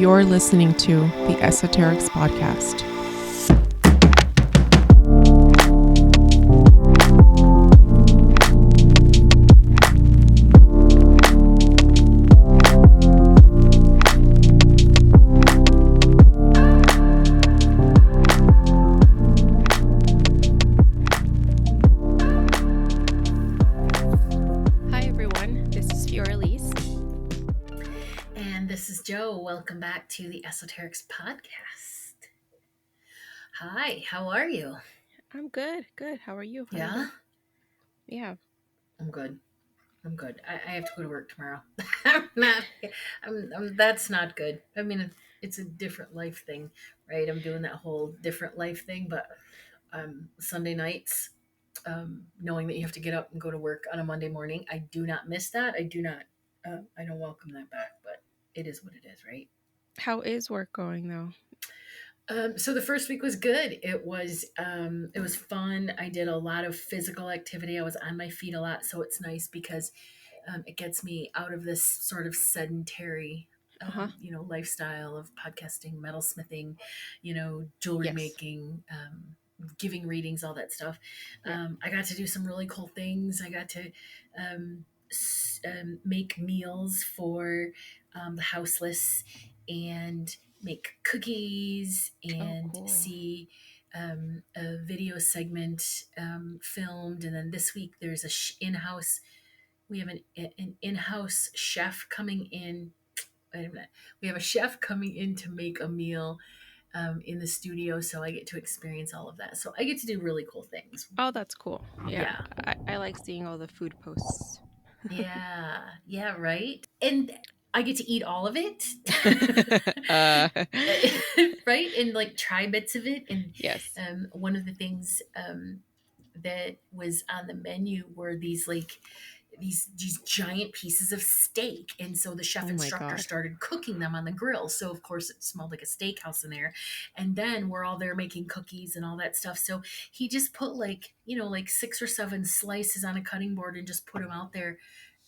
You're listening to the Esoterics Podcast. Hi everyone, this is Fioraliz. And this is Joe. Welcome back to the Esoterics Podcast. Hi, how are you? I'm good. How are you? Yeah, Yeah. I'm good. I'm good. I have to go to work tomorrow. I'm not. That's not good. I mean, it's a different life thing, right? I'm doing that whole different life thing, but Sunday nights, knowing that you have to get up and go to work on a Monday morning, I do not miss that. I do not. I don't welcome that back, but it is what it is, right? How is work going though? So the first week was good. It was fun. I did a lot of physical activity. I was on my feet a lot, so it's nice because it gets me out of this sort of sedentary, lifestyle of podcasting, metalsmithing, jewelry Yes. making, giving readings, all that stuff. Yeah. I got to do some really cool things. I got to make meals for the houseless and make cookies Oh, and cool. see a video segment filmed. And then this week there's in-house. We have an in-house chef coming in. Wait a minute. We have a chef coming in to make a meal in the studio, so I get to experience all of that. So I get to do really cool things. Oh, that's cool. Yeah. Yeah, I like seeing all the food posts. yeah, right. And I get to eat all of it. uh, Right, and like try bits of it. And yes. one of the things that was on the menu were these giant pieces of steak, and so the chef Oh my instructor God. started cooking them on the grill, so of course it smelled like a steakhouse in there. And then we're all there making cookies and all that stuff, so he just put like 6 or 7 slices on a cutting board and just put them out there.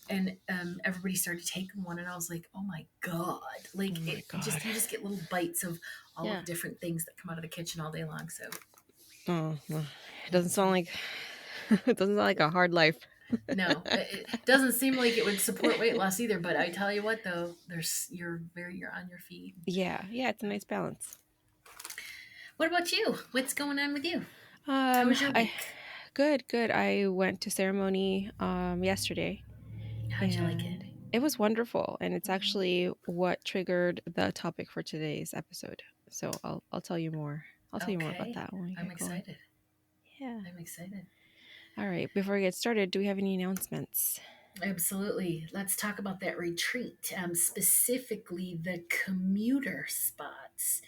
And everybody started taking one, and I was like, "Oh my god!" Like Oh my God. you just get little bites of all of Yeah. the different things that come out of the kitchen all day long. So Oh, well, it doesn't sound like it doesn't sound like a hard life. no, it doesn't seem like it would support weight loss either. But I tell you what, though, you're on your feet. Yeah, it's a nice balance. What about you? What's going on with you? How was your I week? good. I went to ceremony yesterday. How'd you like it? And it was wonderful. And it's actually what triggered the topic for today's episode. So I'll tell you more. I'll tell you more about Okay, that when we I'm get going. excited. Yeah. I'm excited. All right. Before we get started, do we have any announcements? Absolutely. Let's talk about that retreat, specifically the commuter spots.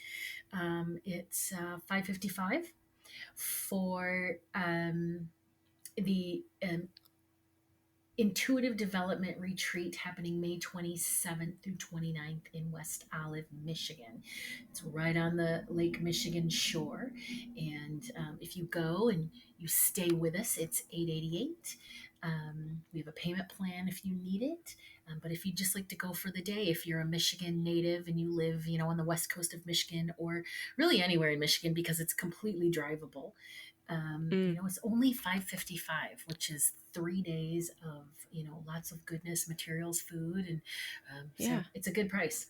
It's 5:55 for the Intuitive Development Retreat happening May 27th through 29th in West Olive, Michigan. It's right on the Lake Michigan shore. And if you go and you stay with us, it's 888. We have a payment plan if you need it. But if you just like to go for the day, if you're a Michigan native and you live, on the west coast of Michigan or really anywhere in Michigan because it's completely drivable, Mm, it's only 5:55, which is 3 days of lots of goodness, materials, food, and so yeah. it's a good price.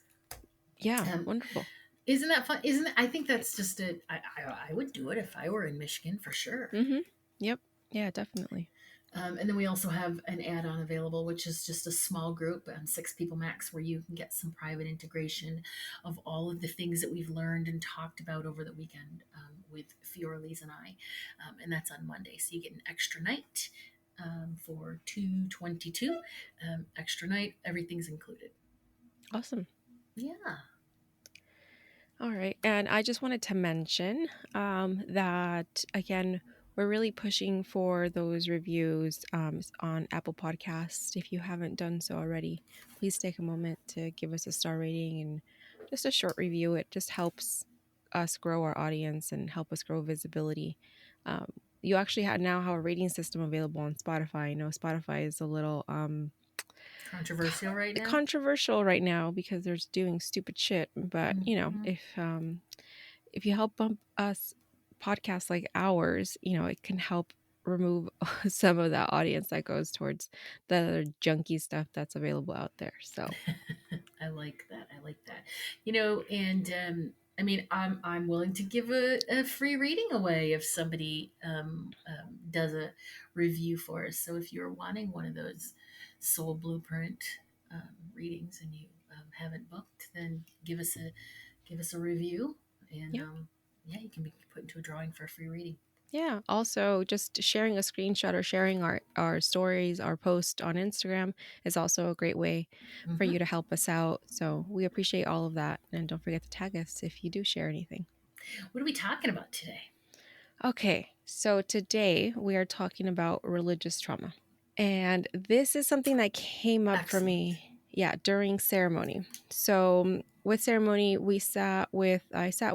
Yeah. Um, Wonderful. isn't that fun? Isn't it? I think that's just I would do it if I were in Michigan for sure. Mm-hmm. Yep. Yeah, definitely. And then we also have an add-on available, which is just a small group, 6 people max, where you can get some private integration of all of the things that we've learned and talked about over the weekend with Fioraliz and I, and that's on Monday. So you get an extra night for 222, extra night. Everything's included. Awesome. Yeah. All right. And I just wanted to mention that, again, we're really pushing for those reviews on Apple Podcasts. If you haven't done so already, please take a moment to give us a star rating and just a short review. It just helps us grow our audience and help us grow visibility. Um, you actually now have a rating system available on Spotify. I know Spotify is a little Controversial right now. controversial right now because they're just doing stupid shit. But Hmm. if you help bump us podcasts like ours, it can help remove some of that audience that goes towards the other junky stuff that's available out there. So I like that. I like that. And I mean, I'm willing to give a free reading away if somebody does a review for us. So if you're wanting one of those soul blueprint readings and you haven't booked, then give us a review, and yeah. yeah, you can be put into a drawing for a free reading. Yeah. Also, just sharing a screenshot or sharing our stories, our post on Instagram is also a great way for Hmm. you to help us out. So we appreciate all of that. And don't forget to tag us if you do share anything. What are we talking about today? Okay. So today we are talking about religious trauma. And this is something that came up for Excellent. me, yeah, during ceremony. So with ceremony, I sat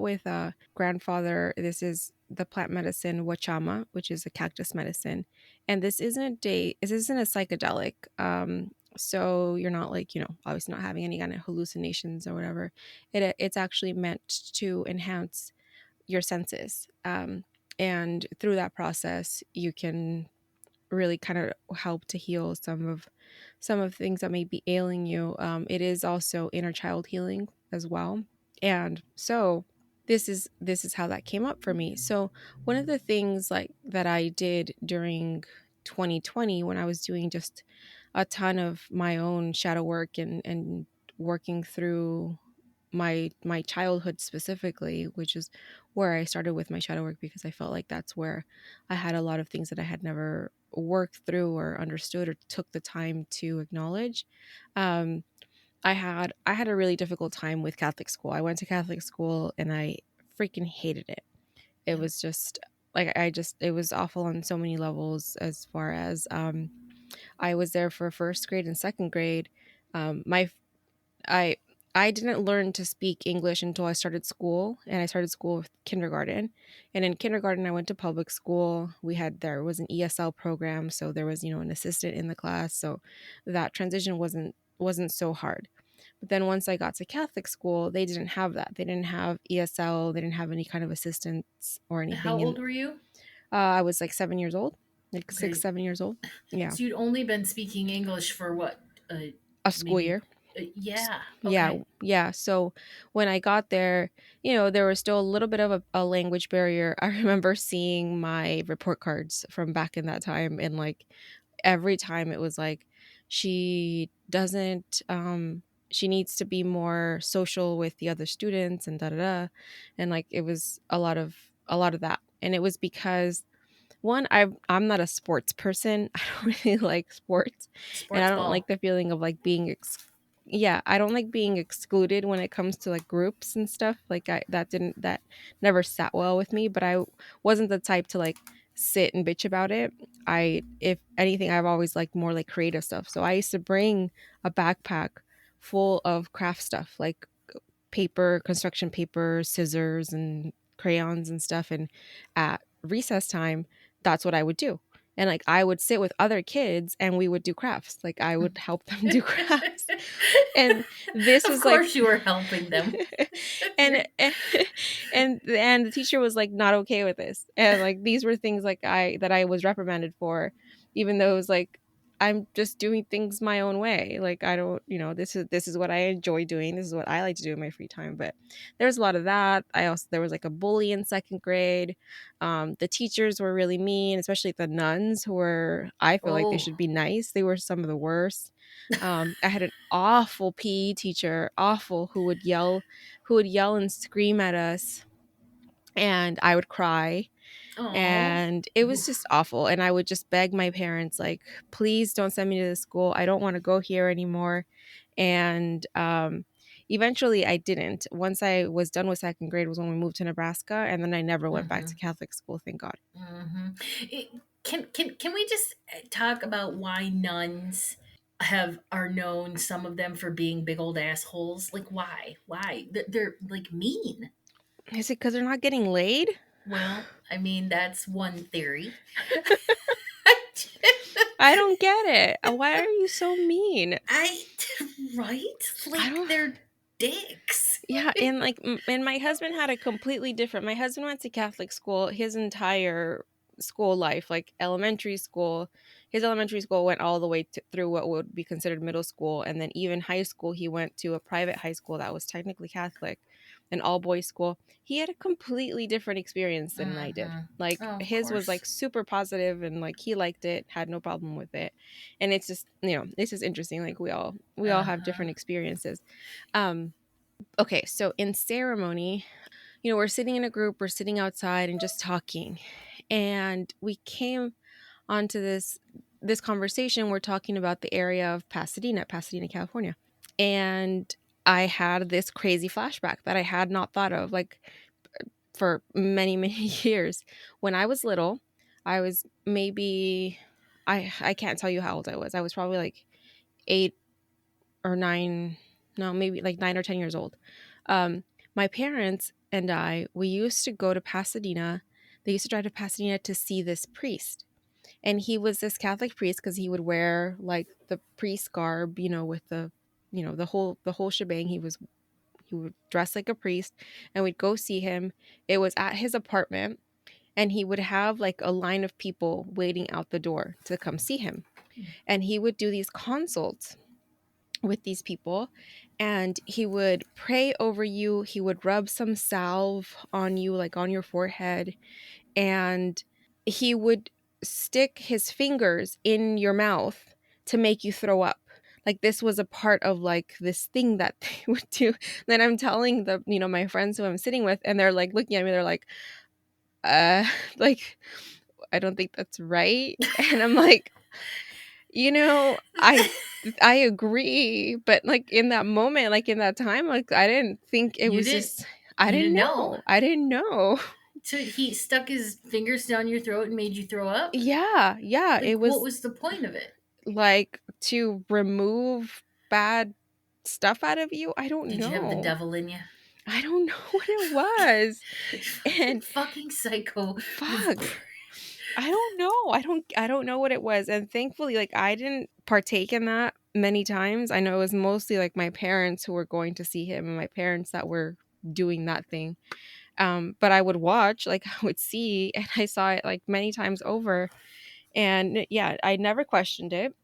with a grandfather. This is the plant medicine wachama, which is a cactus medicine. And this isn't a psychedelic. So you're not like, obviously not having any kind of hallucinations or whatever. It's actually meant to enhance your senses. And through that process, you can really kind of help to heal some of things that may be ailing you. It is also inner child healing as well. And so this is how that came up for me. So one of the things like that I did during 2020 when I was doing just a ton of my own shadow work and working through my childhood specifically, which is where I started with my shadow work because I felt like that's where I had a lot of things that I had never worked through or understood or took the time to acknowledge. Um, I had a really difficult time with Catholic school. I went to Catholic school and I freaking hated it. It Yep. was just like it was awful on so many levels as far as I was there for first grade and second grade. My I I didn't learn to speak English until I started school, and I started school with kindergarten. And in kindergarten, I went to public school. There was an ESL program, so there was an assistant in the class, so that transition wasn't so hard. But then once I got to Catholic school, they didn't have that. They didn't have ESL. They didn't have any kind of assistance or How anything. And old were you? I was like 7 years old, like six, Okay, 7 years old. Yeah, so you'd only been speaking English for what? a school Maybe. year. Yeah. Yeah, Okay. yeah. So when I got there, there was still a little bit of a language barrier. I remember seeing my report cards from back in that time, and like every time it was like, she doesn't, she needs to be more social with the other students and da da da. And like it was a lot of that. And it was because one, I'm not a sports person. I don't really like sports, and I Sports don't like ball. the feeling of like yeah, I don't like being excluded when it comes to like groups and stuff. Like that never sat well with me, but I wasn't the type to like sit and bitch about it. If anything, I've always liked more like creative stuff. So I used to bring a backpack full of craft stuff, like paper, construction paper, scissors, and crayons and stuff. And at recess time, that's what I would do. And like I would sit with other kids and we would do crafts. Like I would help them do crafts. And this Of was like course, you were helping them. and and the teacher was like not okay with this. And like these were things like I was reprimanded for, even though it was like I'm just doing things my own way. Like I don't, this is what I enjoy doing. This is what I like to do in my free time. But there's a lot of that. There was like a bully in second grade. The teachers were really mean, especially the nuns who were, I feel like they Oh. should be nice. They were some of the worst. I had an awful PE teacher, awful, who would yell and scream at us, and I would cry, Oh. and it was just awful. And I would just beg my parents, like, please don't send me to this school. I don't want to go here anymore. And eventually I didn't. Once I was done with second grade was when we moved to Nebraska, and then I never went back to Hmm. Catholic school, thank God. Hmm. Can we just talk about why nuns are known, some of them, for being big old assholes? Like, why they're like mean. Is it because they're not getting laid? Well, I mean, that's one theory. I don't get it. Why are you so mean? I right? I Like don't. they're dicks. Yeah, and like, and my husband had a completely different. My husband went to Catholic school his entire school life, like elementary school. His elementary school went all the way through what would be considered middle school, and then even high school, he went to a private high school that was technically Catholic, an all boys school. He had a completely different experience than I did. Mm-hmm. Like Oh, of his was course. like super positive, and like he liked it, had no problem with it, and it's just this is interesting. Like we all have Uh-huh. different experiences. Um, okay, so in ceremony, we're sitting in a group, we're sitting outside and just talking. And we came onto this conversation. We're talking about the area of Pasadena, California. And I had this crazy flashback that I had not thought of like for many, many years. When I was little, I was maybe I can't tell you how old I was. I was probably like 8 or 9, no, maybe like 9 or 10 years old. My parents and we used to go to Pasadena. They used to drive to Pasadena to see this priest. And he was this Catholic priest because he would wear like the priest garb, with the whole shebang. He would dress like a priest, and we'd go see him. It was at his apartment, and he would have like a line of people waiting out the door to come see him. And he would do these consults with these people, and he would pray over you. He would rub some salve on you, like on your forehead, and he would stick his fingers in your mouth to make you throw up. Like this was a part of like this thing that they would do. Then I'm telling my friends who I'm sitting with, and they're like looking at me, they're like, uh like, I don't think that's right. And I'm like, you know, I agree, but like in that moment, like in that time, like I didn't think it You was didn't just I you didn't didn't know. know. I didn't know. So he stuck his fingers down your throat and made you throw up? Yeah, yeah, Like it what was was the point of it? like to remove bad stuff out of you. I don't Did you have the know. devil in you? I don't know what it was. Fucking And fucking psycho. fuck. I don't know. I don't know what it was. And thankfully, like I didn't partake in that many times. I know it was mostly like my parents who were going to see him and my parents that were doing that thing. But I would watch, like I would see, and I saw it like many times over. And yeah, I never questioned it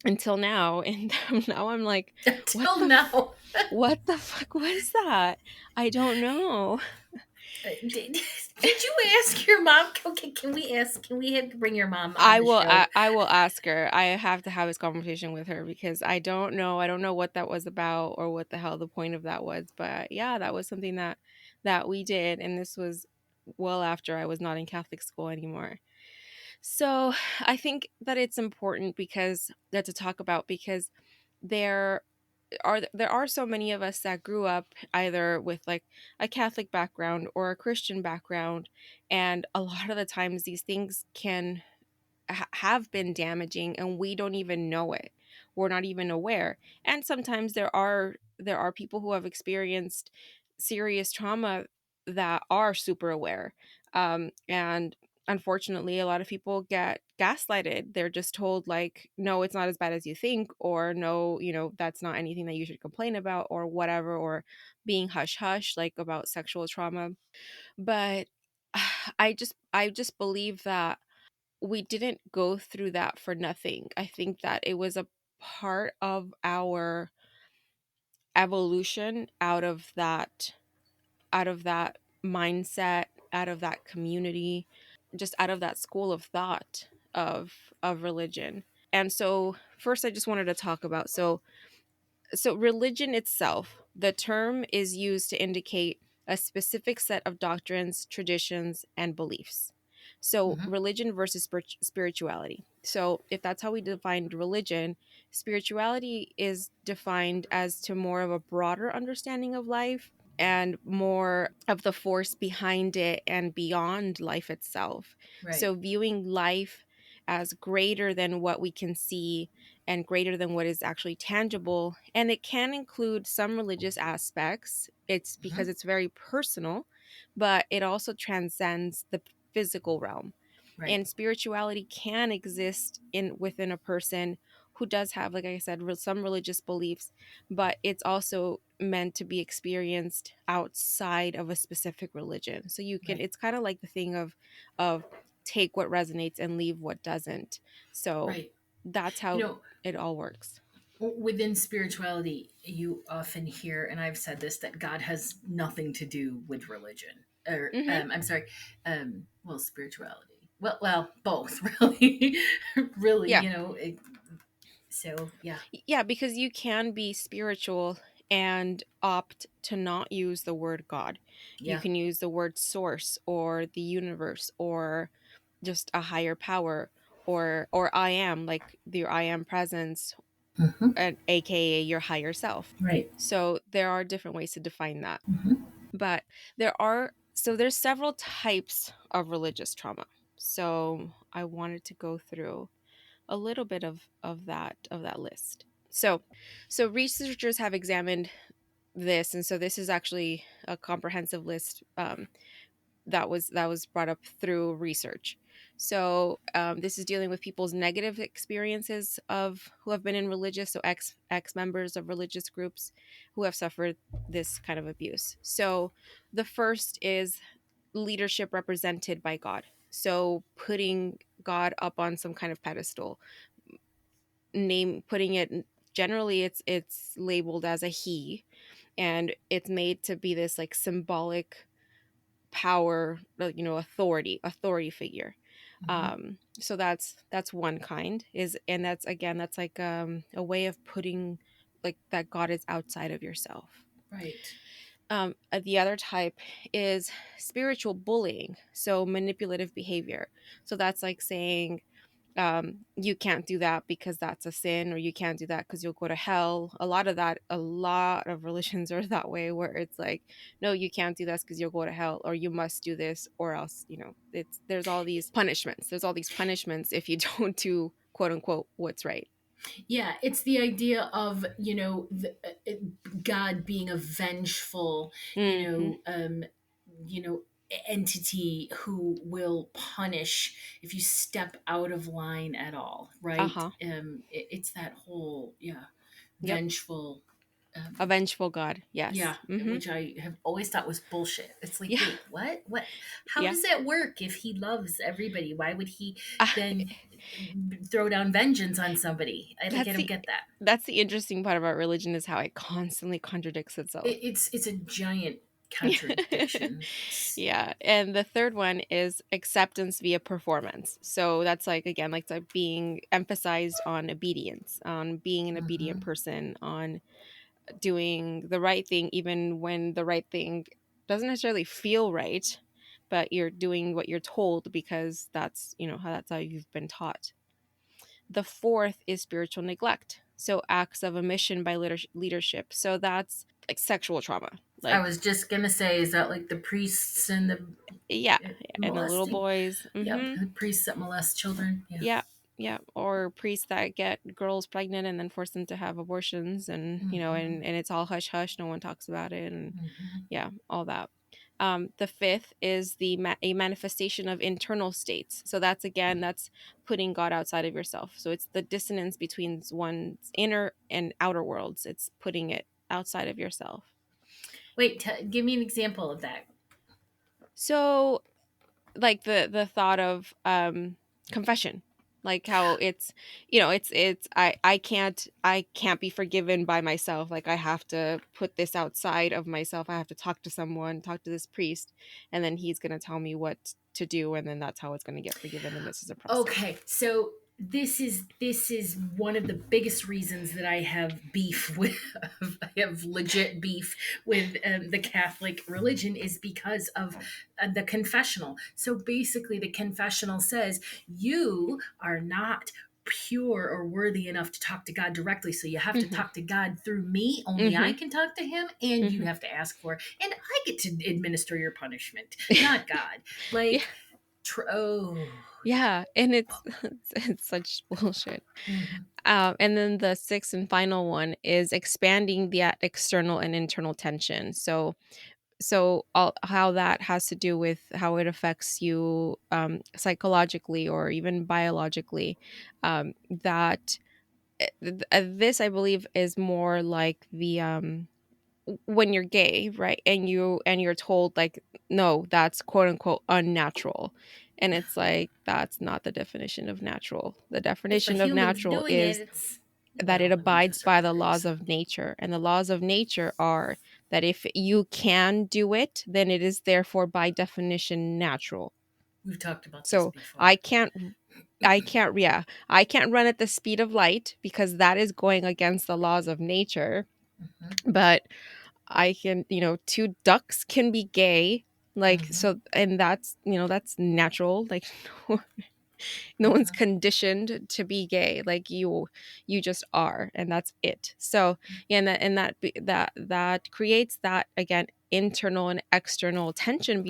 until now. And now I'm like, what Until the now. what the fuck was that? I don't know. Did you ask your mom? Okay, can we have bring your mom on I the will show? I will ask her. I have to have this conversation with her because I don't know. I don't know what that was about or what the hell the point of that was. But yeah, that was something that we did, and this was well after I was not in Catholic school anymore. So, I think that it's important because that to talk about because there there are so many of us that grew up either with like a Catholic background or a Christian background, and a lot of the times these things can have been damaging and we don't even know it. We're not even aware. And sometimes there are people who have experienced serious trauma that are super aware. And unfortunately, a lot of people get gaslighted. They're just told like, no, it's not as bad as you think, or no, that's not anything that you should complain about, or whatever, or being hush hush like about sexual trauma. But I just believe that we didn't go through that for nothing. I think that it was a part of our evolution out of that mindset, out of that community, just out of that school of thought of religion. And so first I just wanted to talk about so religion itself, the term is used to indicate a specific set of doctrines, traditions, and beliefs. So Hmm. religion versus spirituality. So if that's how we defined religion, spirituality is defined as to more of a broader understanding of life and more of the force behind it and beyond life itself. Right. So viewing life as greater than what we can see and greater than what is actually tangible. And it can include some religious aspects. It's Hmm. because it's very personal, but it also transcends the physical realm. Right. And spirituality can exist in within a person who does have, like I said, some religious beliefs, but it's also meant to be experienced outside of a specific religion. So you can, Right. it's kind of like the thing of take what resonates and leave what doesn't. So Right. that's You how know, it all works. within spirituality, you often hear, and I've said this, that God has nothing to do with religion. Or, Hmm. I'm sorry, well, spirituality. Well, both, really. Really, Yeah. so, yeah. Yeah, because you can be spiritual and opt to not use the word God. You Yeah. can use the word source or the universe or just a higher power or I am, like the I am presence, Hmm. and aka your higher self. Right. So there are different ways to define that. Hmm. But there's several types of religious trauma. So I wanted to go through a little bit of that list. So researchers have examined this, and so this is actually a comprehensive list, that was brought up through research. So this is dealing with people's negative experiences of who have been in religious, so ex members of religious groups who have suffered this kind of abuse. So the first is leadership represented by God. So putting God up on some kind of pedestal, name putting it, generally it's labeled as a he, and it's made to be this like symbolic power, authority figure. Hmm. So that's one kind, is and that's again that's like a way of putting like that God is outside of yourself. Right. The other type is spiritual bullying, so manipulative behavior. So that's like saying, you can't do that because that's a sin, or you can't do that because you'll go to hell. A lot of religions are that way, where it's like, no, you can't do this because you'll go to hell, or you must do this, or else, it's there's all these punishments if you don't do quote unquote what's right. Yeah, it's the idea of, God being a vengeful, you Hmm. know, um, you know, entity who will punish if you step out of line at all, right? Uh-huh. It's that whole, yeah, Yep. vengeful, A um, vengeful God, yeah, yes. Hmm. which I have always thought was bullshit. It's like, Yeah. wait, what? What? How Yeah. does that work if he loves everybody? Why would he uh, then throw down vengeance on somebody? I that's don't the get that. that's the interesting part about religion, is how it constantly contradicts itself. It's a giant contradiction. Yeah. And the third one is acceptance via performance. So that's like, again, like being emphasized on obedience, on being an obedient Hmm. person, on doing the right thing, even when the right thing doesn't necessarily feel right, but you're doing what you're told because that's how you've been taught. The fourth is spiritual neglect. So acts of omission by leadership. So that's like sexual trauma. I Like, was just gonna say, is that like the priests and the yeah, and the little molesting? boys. Yep, Hmm. the priests that molest children. Yeah. Yeah, yeah, or priests that get girls pregnant and then force them to have abortions, and Hmm. and it's all hush hush. No one talks about it, and Hmm. yeah, all that. The fifth is a manifestation of internal states. So that's putting God outside of yourself. So it's the dissonance between one's inner and outer worlds. It's putting it outside of yourself. Wait, give me an example of that. So like the thought of confession, like how it's it's I can't be forgiven by myself, like I have to put this outside of myself. I have to talk to this priest, and then he's going to tell me what to do, and then that's how it's going to get forgiven, and this is a process. Okay, so this is one of the biggest reasons that I have beef with. I have legit beef with the Catholic religion, is because of the confessional. So basically, the confessional says you are not pure or worthy enough to talk to God directly, so you have to Hmm. talk to God through me. Only I Hmm. can talk to him, and you Hmm. have to ask for, and I get to administer your punishment, not God. Yeah. Like, oh. Yeah, and it's such bullshit. Mhm. And then the sixth and final one is expanding the external and internal tension. So so how that has to do with how it affects you psychologically or even biologically, that this I believe is more like the when you're gay, right? And you're told like, no, that's quote unquote unnatural. And it's like, that's not the definition of natural. The If a definition of human's natural doing it, is it's, that it well, let me abides just by the rephrase. laws of nature. And the laws of nature are that if you can do it, then it is therefore by definition natural. We've talked about this So before. I can't run at the speed of light because that is going against the laws of nature. Hmm. But I can, two ducks can be gay. Like, Hmm. so, and that's, that's natural. Like, no one's Hmm. conditioned to be gay. Like you just are, and that's it. So yeah, that creates that, again, internal and external tension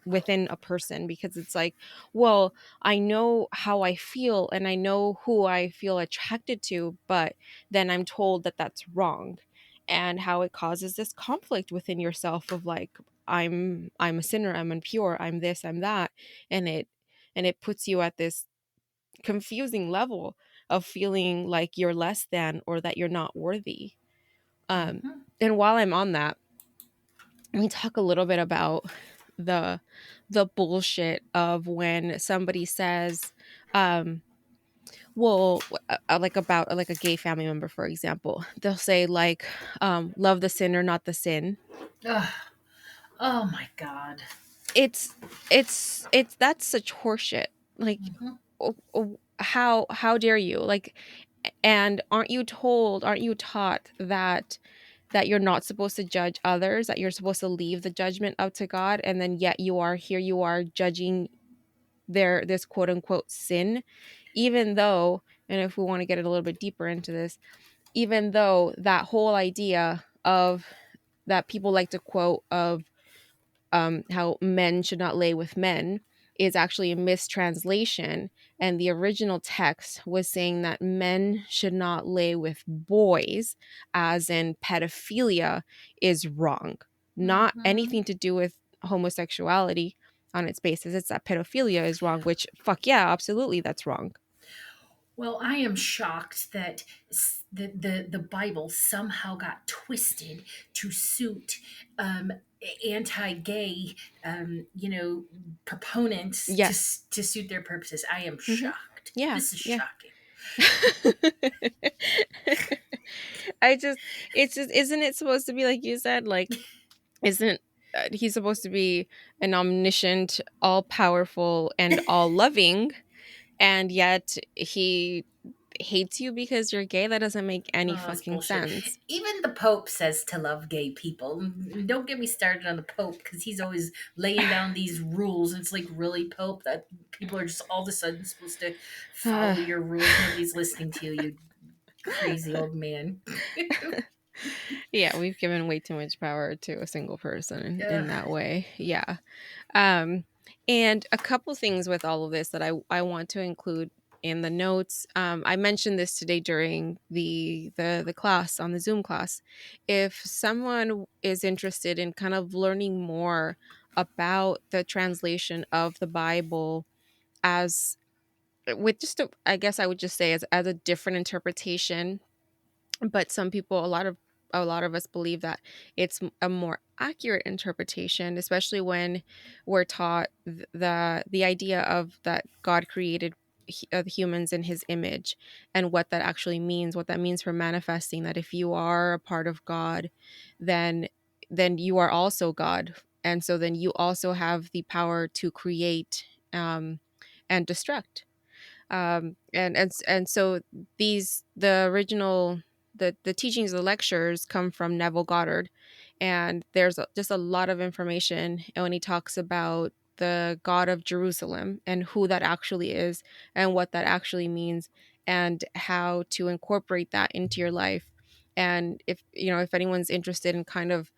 within a person, because it's like, well, I know how I feel and I know who I feel attracted to, but then I'm told that that's wrong, and how it causes this conflict within yourself of like, I'm a sinner, I'm impure, I'm this, I'm that. And it puts you at this confusing level of feeling like you're less than or that you're not worthy. Um, Hmm. and while I'm on that, let me talk a little bit about the the bullshit of when somebody says, um, like about like a gay family member, for example, they'll say like, love the sinner, not the sin. Ugh. Oh my God. It's that's such horseshit. Like, Hmm. how dare you? Like, and aren't you taught that you're not supposed to judge others, that you're supposed to leave the judgment up to God, and then yet you are judging this quote unquote sin, even though, and if we want to get it a little bit deeper into this, even though that whole idea of that people like to quote of how men should not lay with men is actually a mistranslation. And the original text was saying that men should not lay with boys, as in pedophilia is wrong. Not Hmm. anything to do with homosexuality on its basis. It's that pedophilia is wrong, which, fuck yeah, absolutely, that's wrong. Well, I am shocked that the Bible somehow got twisted to suit um, anti-gay, proponents Yes. to suit their purposes. I am Hmm. shocked. Yeah. This is Yeah. shocking. I just, it's just, isn't it supposed to be like you said? Like, isn't he supposed to be an omniscient, all powerful, and all loving? And yet he hates you because you're gay? That doesn't make any Oh, it's fucking bullshit. sense. Even the Pope says to love gay people. Don't get me started on the Pope because he's always laying down these rules. And it's like, really, Pope? That people are just all of a sudden supposed to follow your rules. Nobody's listening to you, you crazy old man. Yeah, we've given way too much power to a single person Ugh. in that way. Yeah. Um, and a couple things with all of this that I want to include in the notes. I mentioned this today during the class, on the Zoom class. If someone is interested in kind of learning more about the translation of the Bible as with just I guess I would just say as a different interpretation, but some people, a lot of us believe that it's a more accurate interpretation, especially when we're taught the idea of that God created the humans in his image, and what that means for manifesting that if you are a part of God, then you are also God, and so then you also have the power to create, and destruct. And so the original, the teachings, the lectures come from Neville Goddard, and there's just a lot of information when he talks about the God of Jerusalem and who that actually is and what that actually means and how to incorporate that into your life. And if anyone's interested in kind of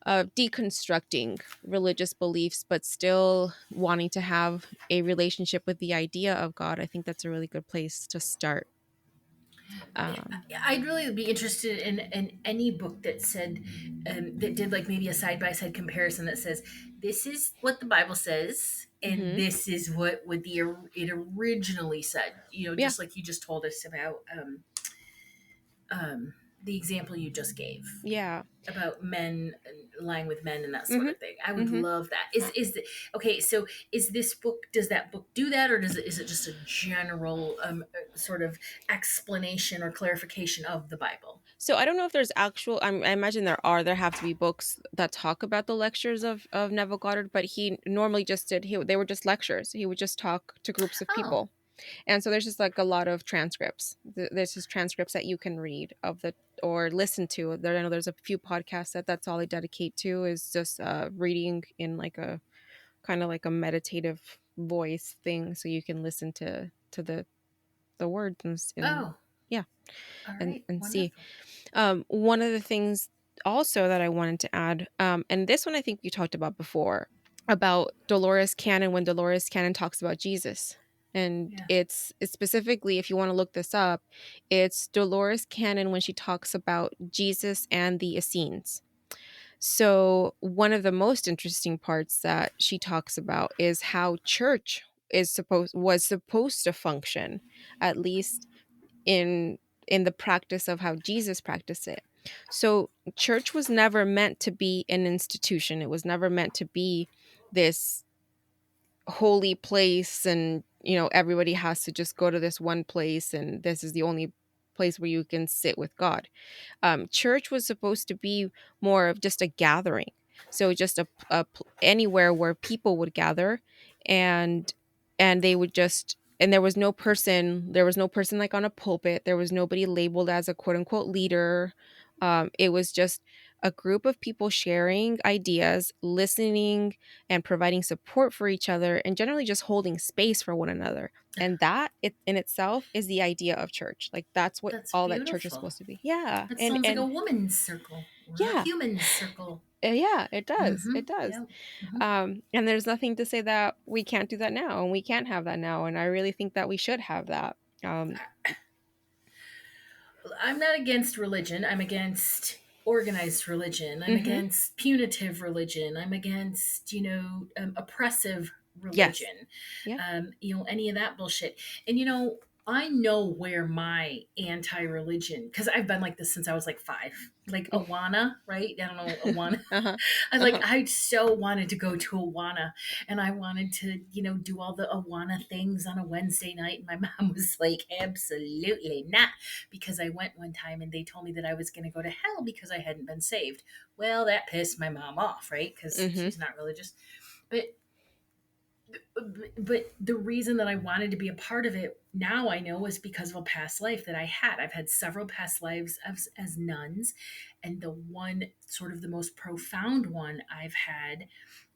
deconstructing religious beliefs, but still wanting to have a relationship with the idea of God, I think that's a really good place to start. Um, I'd really be interested in any book that said that did like maybe a side by side comparison that says this is what the Bible says and mhm. this is what it originally said. You know, Yeah, just like you just told us about um, the example you just gave yeah. about men lying with men and that sort Mhm, of thing. I would mhm. love that. Okay? So is this book? Does that book do that, or does it? Is it just a general sort of explanation or clarification of the Bible? So I don't know if there's actual. I imagine there have to be books that talk about the lectures of Neville Goddard, but he normally just did. They were just lectures. He would just talk to groups of Oh, people, and so there's just like a lot of transcripts. There's just transcripts that you can read of the or listen to. There, I know there's a few podcasts that's all I dedicate to is just reading in like a kind of like a meditative voice thing, so you can listen to the words and oh, yeah, all and right, see. wonderful. One of the things also that I wanted to add, and this one I think you talked about before, about Dolores Cannon when Dolores Cannon talks about Jesus. And Yeah. it's specifically, if you want to look this up, it's Dolores Cannon when she talks about Jesus and the Essenes. So, one of the most interesting parts that she talks about is how church was supposed to function, at least in in the practice of how Jesus practiced it. So church was never meant to be an institution. It was never meant to be this holy place and everybody has to just go to this one place and this is the only place where you can sit with God. Church was supposed to be more of just a gathering, so just anywhere where people would gather, and they would just and there was no person like on a pulpit. There was nobody labeled as a quote unquote leader. It was just a group of people sharing ideas, listening, and providing support for each other, and generally just holding space for one another. And that in itself is the idea of church. Like that's what That's all that church is beautiful. supposed to be. Yeah. That And sounds like a woman's circle or a yeah. human's circle. Yeah, it does. Mm-hmm. It does. Yeah. Mm-hmm. And there's nothing to say that we can't do that now and we can't have that now. And I really think that we should have that. Um, I'm not against religion. I'm against organized religion. I'm mhm. against punitive religion. I'm against, oppressive Yes. religion. Yeah. Any of that bullshit. And I know where my anti-religion, because I've been like this since I was like 5. Like Mm. Awana, right? I don't know Awana. Uh-huh. I Uh-huh. I so wanted to go to Awana, and I wanted to, do all the Awana things on a Wednesday night. And my mom was like, absolutely not, because I went one time and they told me that I was going to go to hell because I hadn't been saved. Well, that pissed my mom off, right? Because Mhm. she's not religious. But but the reason that I wanted to be a part of it now I know is because of a past life that I had. I've had several past lives as nuns, and the one sort of the most profound one I've had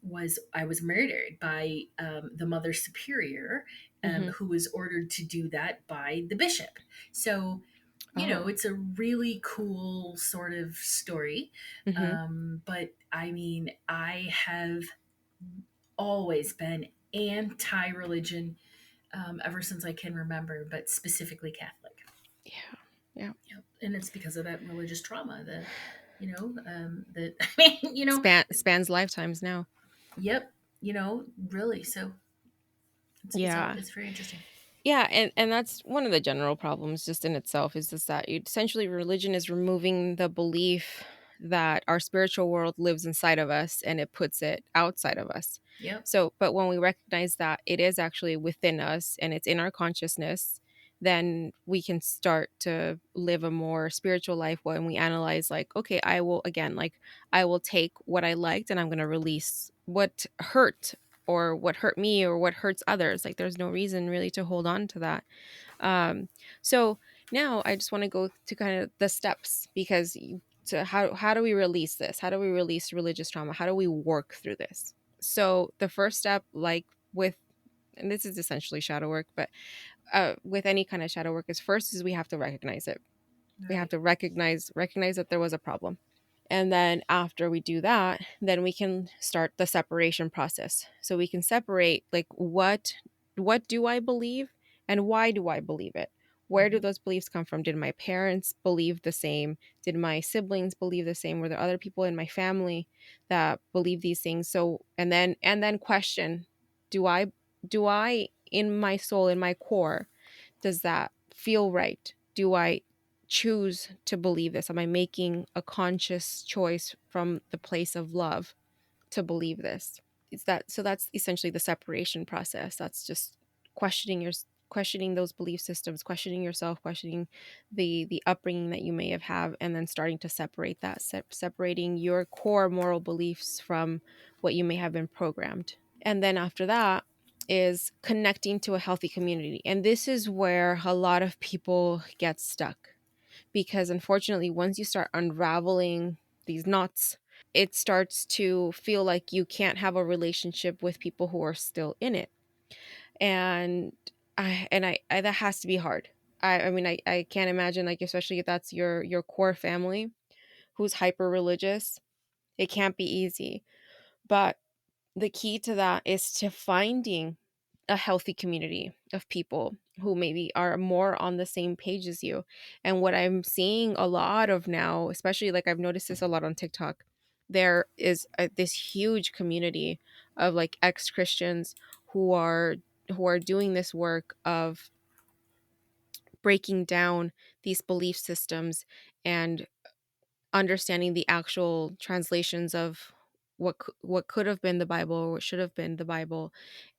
was I was murdered by the mother superior, Mhm. who was ordered to do that by the bishop. So Oh. it's a really cool sort of story. Mhm. But I mean, I have always been anti religion ever since I can remember, but specifically Catholic. Yeah. Yeah. Yep. And it's because of that religious trauma that, I mean, Spans lifetimes now. yep, really. So Yeah. it's very interesting. Yeah, and that's one of the general problems just in itself is just that essentially religion is removing the belief that our spiritual world lives inside of us and it puts it outside of us. Yep. So, but when we recognize that it is actually within us and it's in our consciousness, then we can start to live a more spiritual life when we analyze like, okay, I will again like I will take what I liked and I'm going to release what hurt or what hurt me or what hurts others. Like there's no reason really to hold on to that. So now I just want to go to kind of the steps because to how do we release this? How do we release religious trauma? How do we work through this? So the first step, like with and this is essentially shadow work, but with any kind of shadow work is first is we have to recognize it. We have Right. to recognize that there was a problem, and then after we do that, then we can start the separation process. So we can separate like what do I believe and why do I believe it? Where do Mhm. those beliefs come from? Did my parents believe the same? Did my siblings believe the same? Were there other people in my family that believe these things? So, and then question, do I do I in my soul, in my core, does that feel right? Do I choose to believe this? Am I making a conscious choice from the place of love to believe this? It's that, so that's essentially the separation process. That's just questioning your questioning those belief systems, questioning yourself, questioning the upbringing that you may have had, and then starting to separate that, separating your core moral beliefs from what you may have been programmed. And then after that is connecting to a healthy community. And this is where a lot of people get stuck, because unfortunately, once you start unraveling these knots, it starts to feel like you can't have a relationship with people who are still in it. And I that has to be hard. I mean, I can't imagine, like, especially if that's your core family who's hyper religious, it can't be easy. But the key to that is to finding a healthy community of people who maybe are more on the same page as you. And what I'm seeing a lot of now, especially, like, I've noticed this a lot on TikTok, there is this huge community of like ex-Christians who are doing this work of breaking down these belief systems and understanding the actual translations of what could have been the Bible, or what should have been the Bible,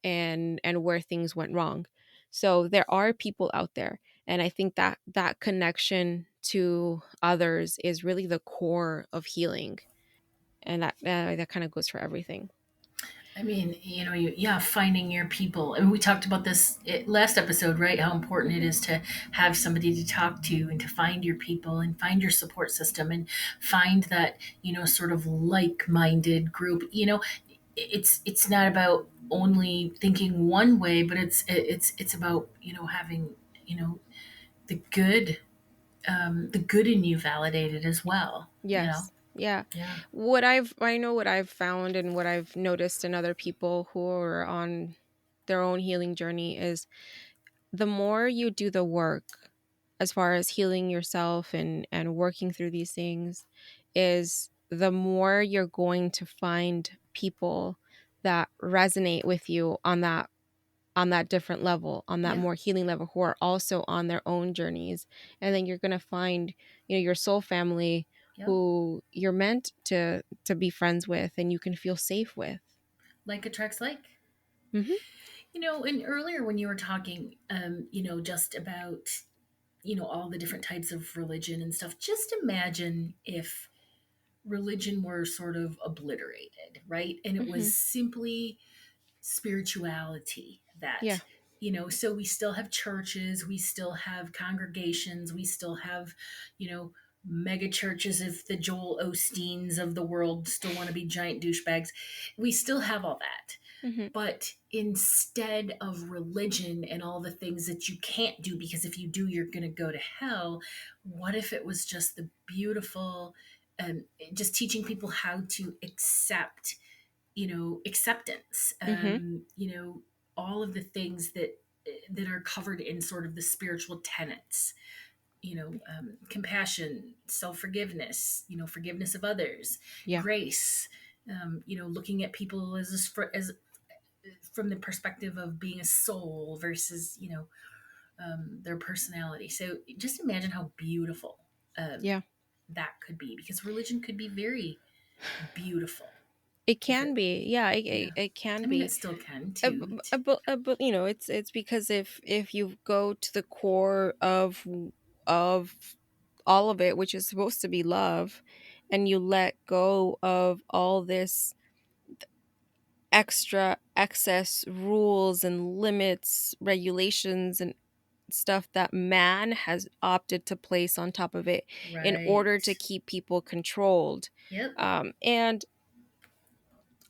and where things went wrong. So there are people out there, and I think that that connection to others is really the core of healing, and that kind of goes for everything. I mean, yeah, finding your people. And we talked about this last episode, right? How important it is to have somebody to talk to and to find your people and find your support system and find that, sort of like-minded group. It's not about only thinking one way, but it's about, having, you know, the good, the good in you validated as well. Yes. Yeah. Yeah, I know what I've found and what I've noticed in other people who are on their own healing journey is the more you do the work as far as healing yourself and working through these things, is the more you're going to find people that resonate with you on that different level, on that yeah, more healing level, who are also on their own journeys. And then you're going to find, your soul family yep. who you're meant to be friends with and you can feel safe with. Like attracts like. Hmm. And earlier when you were talking, just about, all the different types of religion and stuff, just imagine if religion were sort of obliterated, right? And it Hmm. was simply spirituality Yeah. that, so we still have churches, we still have congregations, we still have, you know, mega churches if the Joel Osteens of the world still want to be giant douchebags. We still have all that. Hmm. But instead of religion and all the things that you can't do because if you do, you're going to go to hell, what if it was just the beautiful, um, just teaching people how to accept, acceptance, Hmm. all of the things that are covered in sort of the spiritual tenets, compassion, self-forgiveness, forgiveness of others, Yeah. grace, looking at people as from the perspective of being a soul versus their personality. So just imagine how beautiful um, Yeah. that could be, because religion could be very beautiful It if can it, be. Yeah, yeah. it can I mean, it be. still can too. But it's because if you go to the core of all of it, which is supposed to be love, and you let go of all this extra excess rules and limits, regulations, and stuff that man has opted to place on top of it in order to Right. keep people controlled. Yep. And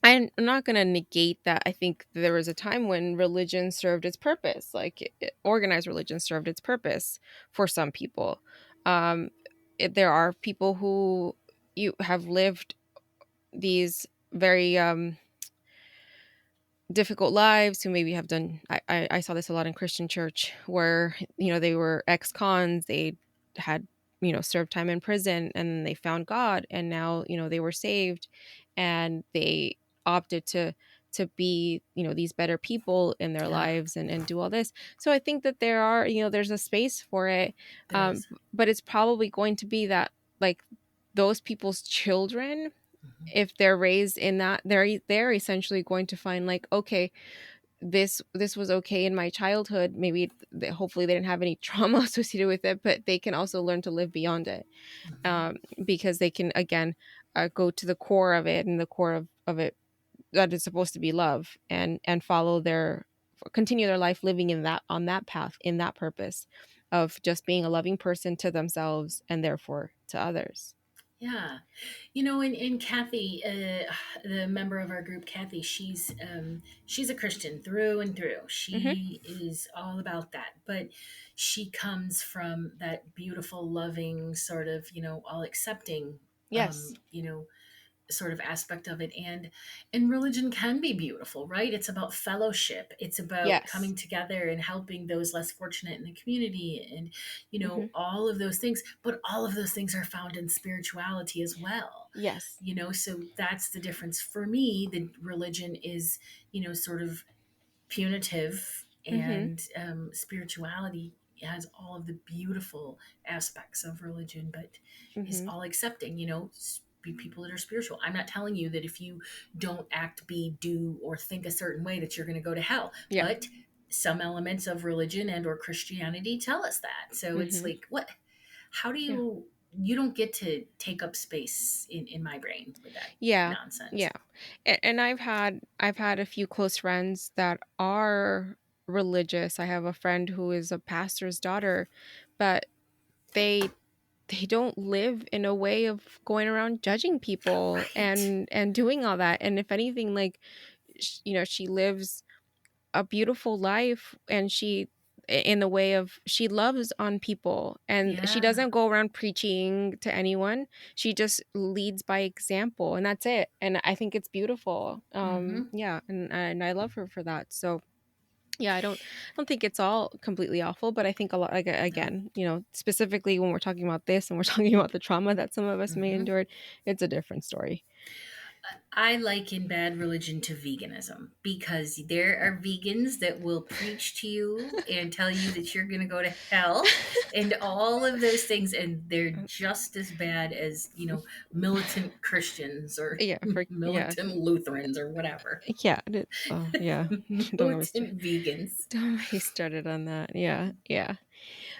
I'm not going to negate that. I think there was a time when religion served its purpose, like organized religion served its purpose for some people. Um, there are people who you have lived these very difficult lives, who maybe have done, I saw this a lot in Christian church, where they were ex-cons, they had served time in prison, and they found God, and now they were saved, and they opted to be these better people in their Yeah, lives, and do all this. So I think that there's a space for it. there is. But it's probably going to be that, like, those people's children, Mhm. if they're raised in that, they're essentially going to find, like, okay, this was okay in my childhood. Maybe hopefully they didn't have any trauma associated with it, but they can also learn to live beyond it, Mhm. um, because they can, again, go to the core of it, and the core of it, that is supposed to be love, and follow continue their life living in that, on that path, in that purpose of just being a loving person to themselves, and therefore to others. Yeah. And Kathy, the member of our group, Kathy, she's a Christian through and through. Hmm. She is all about that, but she comes from that beautiful, loving sort of, all accepting, Yes. sort of aspect of it. And religion can be beautiful, right? It's about fellowship, it's about Yes. coming together and helping those less fortunate in the community, and Hmm. all of those things. But all of those things are found in spirituality as well. Yes. So that's the difference for me. The religion is, sort of punitive, Hmm. and spirituality has all of the beautiful aspects of religion, but is Hmm. all accepting. Be people that are spiritual. I'm not telling you that if you don't act, be, do, or think a certain way that you're going to go to hell, Yeah. but some elements of religion and or Christianity tell us that. So it's Hmm. like, what? How do Yeah. you don't get to take up space in my brain with that Yeah. nonsense. Yeah. And I've had a few close friends that are religious. I have a friend who is a pastor's daughter, but they they don't live in a way of going around judging people, Right. and doing all that. And if anything, like, she lives a beautiful life, and in the way of, she loves on people, and she Yeah. doesn't go around preaching to anyone. She just leads by example, and that's it. And I think it's beautiful. Hmm. Yeah, and I love her for that. So yeah, I don't think it's all completely awful, but I think a lot, like, No. again, specifically when we're talking about this, and we're talking about the trauma that some of us may Hmm. endured, it's a different story. I liken bad religion to veganism, because there are vegans that will preach to you and tell you that you're going to go to hell and all of those things. And they're just as bad as, militant Christians or Yeah, yeah, militant Lutherans or whatever. yeah. Oh, yeah. Don't get me started. Militant vegans. Don't get me started on that. Yeah, yeah.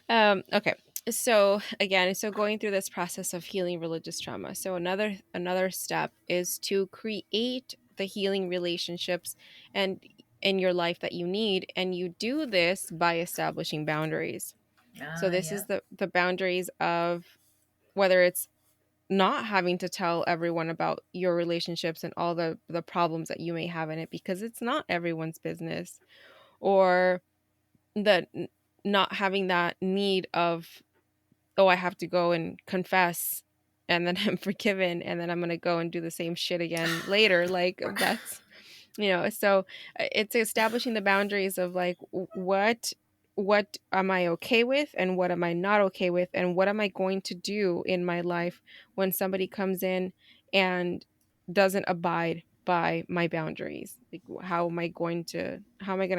Okay. So again, so going through this process of healing religious trauma. So another step is to create the healing relationships and in your life that you need, and you do this by establishing boundaries. So Ah, this yeah. is the boundaries of, whether it's not having to tell everyone about your relationships and all the problems that you may have in it, because it's not everyone's business, or the not having that need of, oh, I have to go and confess, and then I'm forgiven, and then I'm going to go and do the same shit again later. Like, that's, so it's establishing the boundaries of, like, what am I okay with, and what am I not okay with, and what am I going to do in my life when somebody comes in and doesn't abide by my boundaries. Like, how am I going to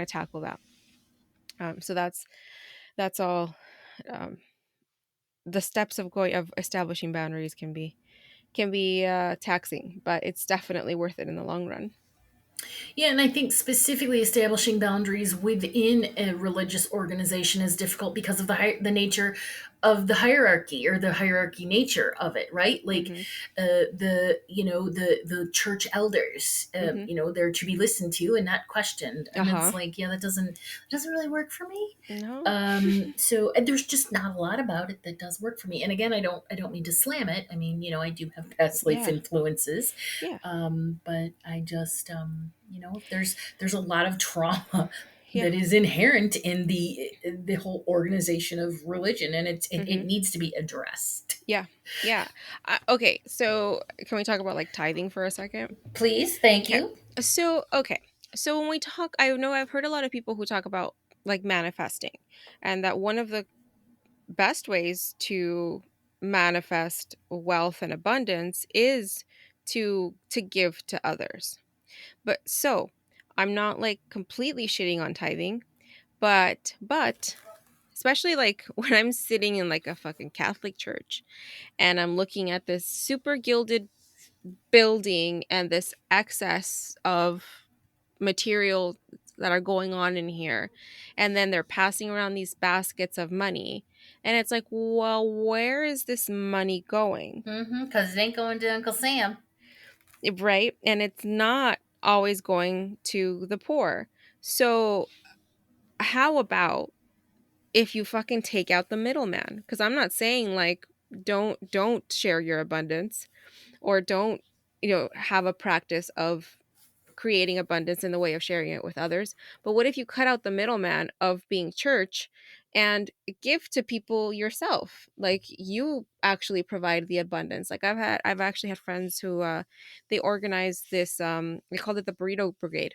tackle that? So that's all. um, the steps of establishing boundaries can be taxing, but it's definitely worth it in the long run. Yeah, and I think specifically establishing boundaries within a religious organization is difficult because of the nature of the hierarchy, or the hierarchy nature of it, right? Like, Hmm. the church elders, Hmm. they're to be listened to and not questioned, and Uh-huh. it's like, yeah, that doesn't really work for me. No. So, and there's just not a lot about it that does work for me. And again, I don't mean to slam it. I mean, I do have past life Yeah. influences, Yeah. but I just, there's a lot of trauma Yeah. that is inherent in the whole organization of religion, and it Hmm. needs to be addressed. Yeah. Yeah. Okay, so can we talk about, like, tithing for a second? Please, thank Okay. you. So, okay. So when we talk, I know I've heard a lot of people who talk about like manifesting, and that one of the best ways to manifest wealth and abundance is to give to others. But so I'm not like completely shitting on tithing, but especially like when I'm sitting in like a fucking Catholic church and I'm looking at this super gilded building and this excess of material that are going on in here, and then they're passing around these baskets of money, and it's like, well, where is this money going? Because it ain't going to Uncle Sam. Right? And it's not always going to the poor. So how about if you fucking take out the middleman? Because I'm not saying like don't share your abundance, or don't, have a practice of creating abundance in the way of sharing it with others. But what if you cut out the middleman of being church and give to people yourself? Like, you actually provide the abundance. Like, I've actually had friends who they organized this, they called it the burrito brigade,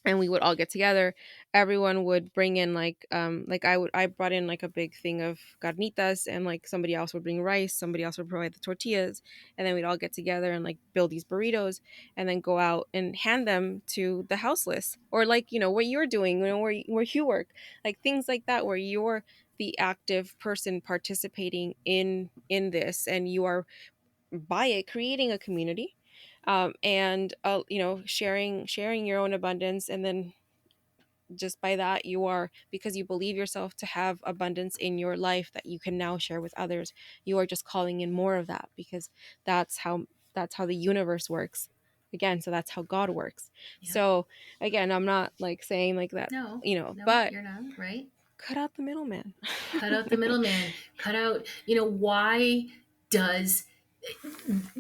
and we would all get together. Everyone would bring in like I brought in like a big thing of carnitas, and like somebody else would bring rice, somebody else would provide the tortillas, and then we'd all get together and like build these burritos, and then go out and hand them to the houseless, or like, what you're doing, where you work, like things like that, where you're the active person participating in this, and you are by it creating a community, and sharing your own abundance. And then just by that, you are, because you believe yourself to have abundance in your life that you can now share with others, you are just calling in more of that, because that's how that's how the universe works again. So that's how God works. Yeah. So again, I'm not like saying like that, No, but you're not, right? cut out the middleman. Cut out the middleman. Cut out, why does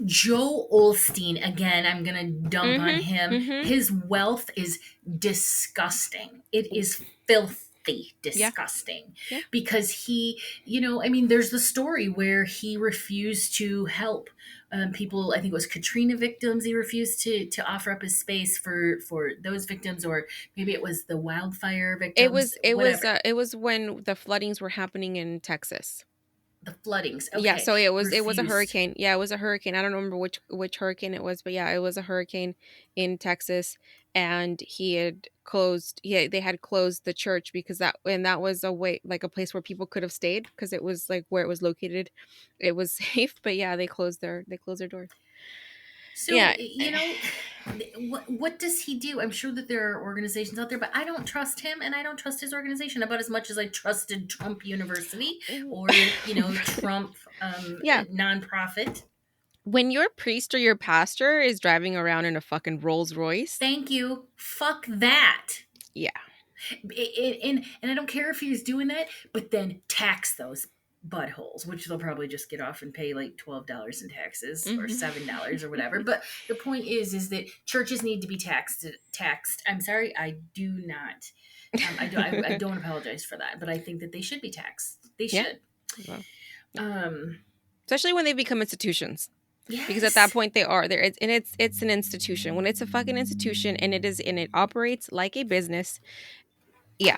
Joe Olstein, again, I'm going to dump on him. Mm-hmm. His wealth is disgusting. It is filthy disgusting. Yeah. Because he, I mean, there's the story where he refused to help people. I think it was Katrina victims. He refused to offer up his space for those victims, or maybe it was the wildfire victims. It was when the floodings were happening in Texas. The floodings. Okay. Yeah, so it was a Refused. hurricane. Yeah, it was a hurricane. I don't remember which hurricane it was, but yeah, it was a hurricane in Texas, and they had closed the church, because that was a way, like a place where people could have stayed, because it was like where it was located. It was safe, but yeah, they closed their doors. So, Yeah. what does he do? I'm sure that there are organizations out there, but I don't trust him, and I don't trust his organization about as much as I trusted Trump University, or Trump Yeah. nonprofit. When your priest or your pastor is driving around in a fucking Rolls Royce. Thank you. Fuck that. Yeah. And I don't care if he's doing that, but then tax those buttholes, which they'll probably just get off and pay like $12 in taxes, or $7 or whatever. But the point is that churches need to be taxed. I'm sorry, I do not. I don't apologize for that, but I think that they should be taxed. They should. Yeah. Well, especially when they become institutions. Yes. Because at that point they are there. It's an institution. When it's a fucking institution and it operates like a business. Yeah.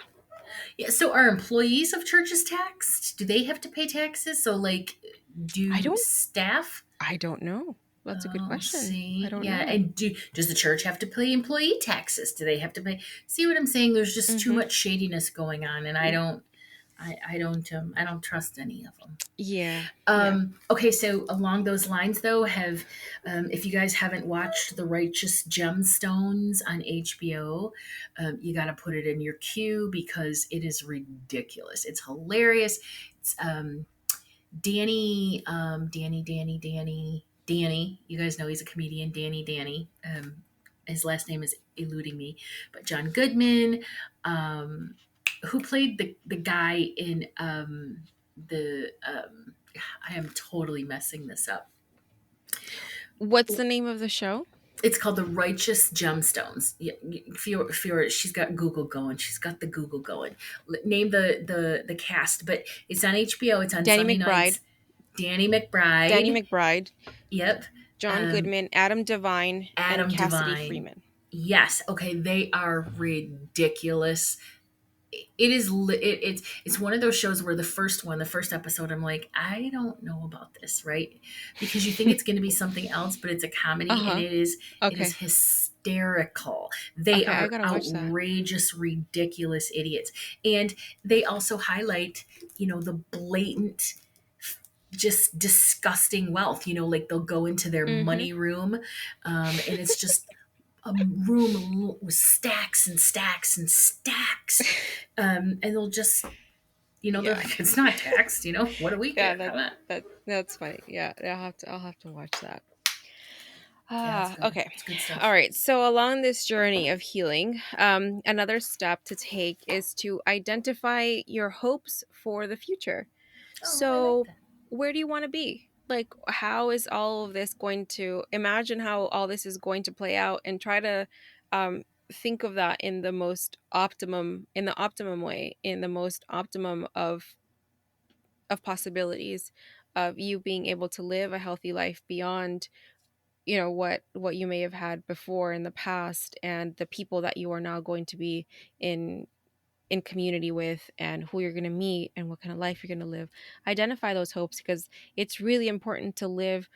Yeah. So are employees of churches taxed? Do they have to pay taxes? So like, staff? I don't know. That's a good question. See? I don't know. And does the church have to pay employee taxes? Do they have to pay? See what I'm saying? There's just too much shadiness going on, and I don't trust any of them. Yeah. Okay, so along those lines, though, if you guys haven't watched The Righteous Gemstones on HBO, you got to put it in your queue, because it is ridiculous. It's hilarious. It's Danny. You guys know he's a comedian, Danny. His last name is eluding me, but John Goodman, who played the guy in I am totally messing this up. What's the name of the show? It's called The Righteous Gemstones. Fiora, she's got Google going. She's got the Google going. Name the cast, but it's on HBO. It's on Sunday nights. Danny McBride. Yep. John Goodman, Adam Devine, and Cassidy Freeman. Yes. Okay. They are ridiculous. It is it's one of those shows where the first episode, I'm like, I don't know about this, right? Because you think it's going to be something else, but it's a comedy, and Uh-huh. it is Okay. hysterical. They Okay, I are gotta watch that. outrageous, ridiculous idiots. And they also highlight, the blatant, just disgusting wealth. Like they'll go into their Mm-hmm. money room, and it's just a room with stacks and stacks and stacks, and they'll just, they're Yeah. like, it's not taxed. What do we Yeah, care? Come on. that's funny. Yeah, I'll have to watch that. Yeah, it's Ah, good. okay. It's good All stuff. right. So along this journey of healing, another step to take is to identify your hopes for the future. Oh, I like So, that. where do you want to be? Like, how is all of this going to imagine how all this is going to play out, and try to um, think of that in the optimum way, in the most optimum of possibilities of you being able to live a healthy life beyond what you may have had before in the past, and the people that you are now going to be in in community with, and who you're going to meet, and what kind of life you're going to live. Identify those hopes, because it's really important to live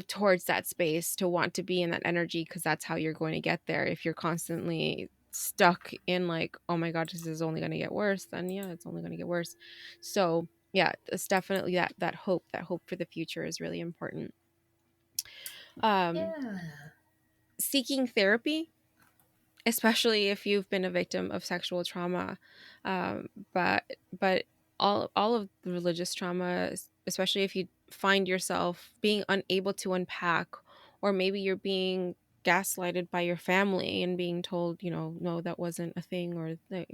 towards that space, to want to be in that energy, because that's how you're going to get there. If you're constantly stuck in like, oh my god, this is only going to get worse, then yeah, it's only going to get worse. So yeah, it's definitely that hope for the future is really important. um Yeah. Seeking therapy, especially if you've been a victim of sexual trauma, um, but all of the religious trauma, especially if you find yourself being unable to unpack, or maybe you're being gaslighted by your family and being told, no, that wasn't a thing, or that,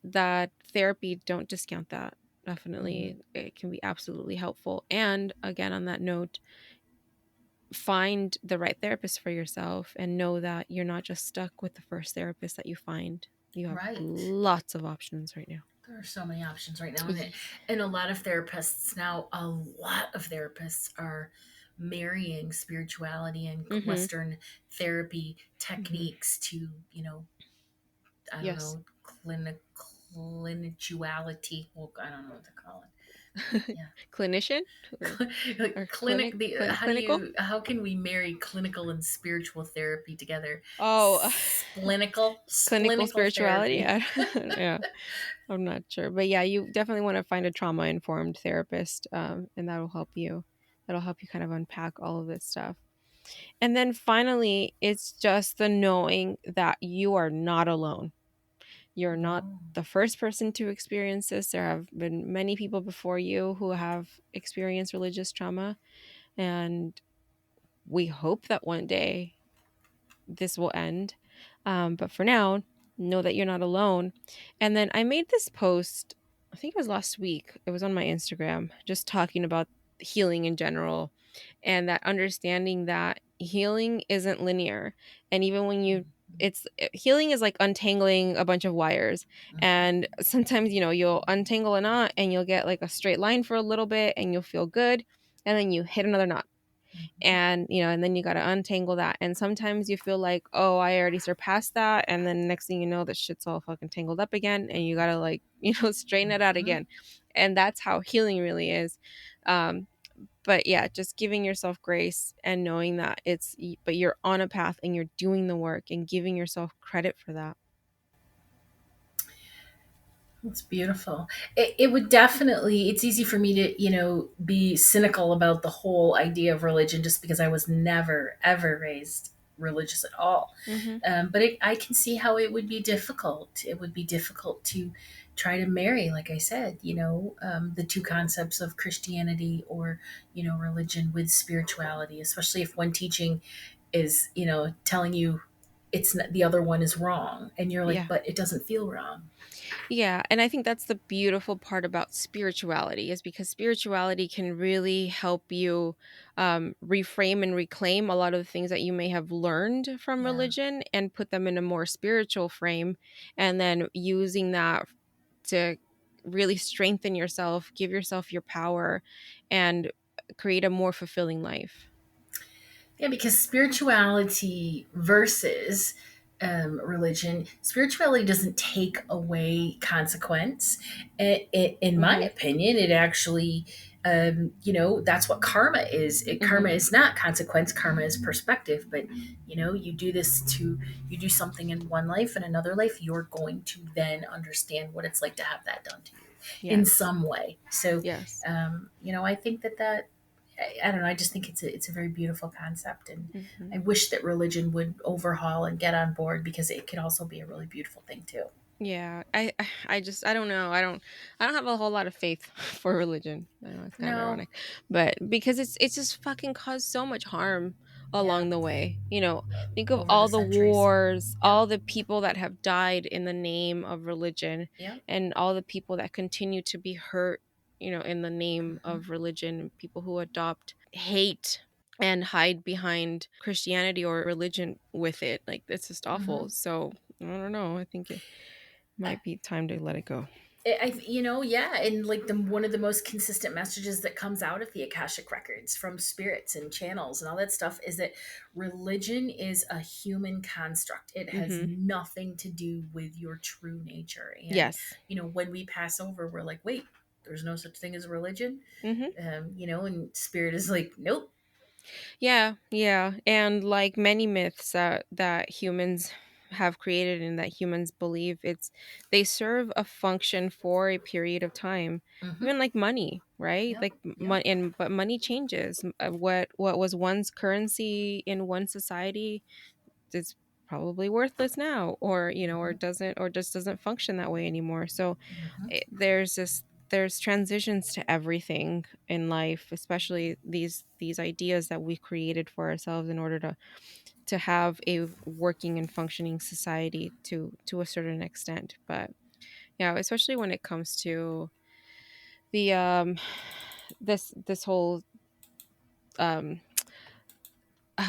that therapy, don't discount that. Hmm. Definitely, it can be absolutely helpful. And again, on that note, find the right therapist for yourself, and know that you're not just stuck with the first therapist that you find. You have Right. lots of options right now. There are so many options right now, Ye- and a lot of therapists now. A lot of therapists are marrying spirituality and Mhm. Western therapy Mhm. techniques to, I don't Yes. know, clinicality. Well, I don't know what to call it. Yeah. Clinician, or, Like or clinic, clinical. how can we marry clinical and spiritual therapy together? Oh, clinical Splinical spirituality. therapy. Yeah, I'm not sure, but yeah, you definitely want to find a trauma informed therapist, and that'll help you kind of unpack all of this stuff. And then finally, it's just the knowing that you are not alone. You're not No. the first person to experience this. There have been many people before you who have experienced religious trauma. And we hope that one day this will end. But for now, know that you're not alone. And then I made this post, I think it was last week. It was on my Instagram, just talking about healing in general, and that understanding that healing isn't linear. And even when healing is like untangling a bunch of wires. Mhm. And sometimes, you'll untangle a knot and you'll get like a straight line for a little bit and you'll feel good. And then you hit another knot, Mhm. and then you got to untangle that, and sometimes you feel like, oh, I already surpassed that, and then next thing you know, the shit's all fucking tangled up again, and you got to like straighten it out Mhm. again. And that's how healing really is. um but yeah, just giving yourself grace and knowing that but you're on a path and you're doing the work, and giving yourself credit for that. It's beautiful. It would definitely, it's easy for me to, be cynical about the whole idea of religion just because I was never, ever raised religious at all. Mm-hmm. But I can see how it would be difficult. It would be difficult to try to marry, like I said, the two concepts of Christianity or, religion with spirituality, especially if one teaching is, telling you the other one is wrong. And you're like, Yeah. but it doesn't feel wrong. Yeah, and I think that's the beautiful part about spirituality, is because spirituality can really help you reframe and reclaim a lot of the things that you may have learned from Yeah. religion, and put them in a more spiritual frame, and then using that to really strengthen yourself, give yourself your power, and create a more fulfilling life. Yeah, because spirituality versus religion, spirituality doesn't take away consequence. In my Mm-hmm. opinion, it actually, that's what karma is. Mm-hmm. Karma is not consequence, karma is perspective. But, you do you do something in one life, in another life, you're going to then understand what it's like to have that done to you in Yes. some way. So, Yes. I think that I don't know. I just think it's a very beautiful concept, and Mm-hmm. I wish that religion would overhaul and get on board because it could also be a really beautiful thing too. Yeah, I don't know. I don't have a whole lot of faith for religion. I know it's kind of No, ironic, but because it's just fucking caused so much harm yeah, along the way. Think of over the all the centuries. wars, Yeah, all the people that have died in the name of religion, yeah, and all the people that continue to be hurt, in the name hmm of religion, people who adopt hate and hide behind Christianity or religion with it. Like, it's just awful. hmm So, I don't know. I think it might be time to let it go. yeah, and like the one of the most consistent messages that comes out of the Akashic records from spirits and channels and all that stuff is that religion is a human construct. It has Mhm. nothing to do with your true nature. And Yes. when we pass over, we're like, wait, there's no such thing as religion. Mhm. And spirit is like, nope. Yeah, yeah. And like many myths that humans have created and that humans believe, they serve a function for a period of time. Mm-hmm. Even like money, right? Yep. Like Yep. money, and but money changes. What was once currency in one society is probably worthless now, or or Mm-hmm. just doesn't function that way anymore. So Mm-hmm. there's transitions to everything in life, especially these ideas that we created for ourselves in order to have a working and functioning society to a certain extent. But yeah, especially when it comes to the this whole um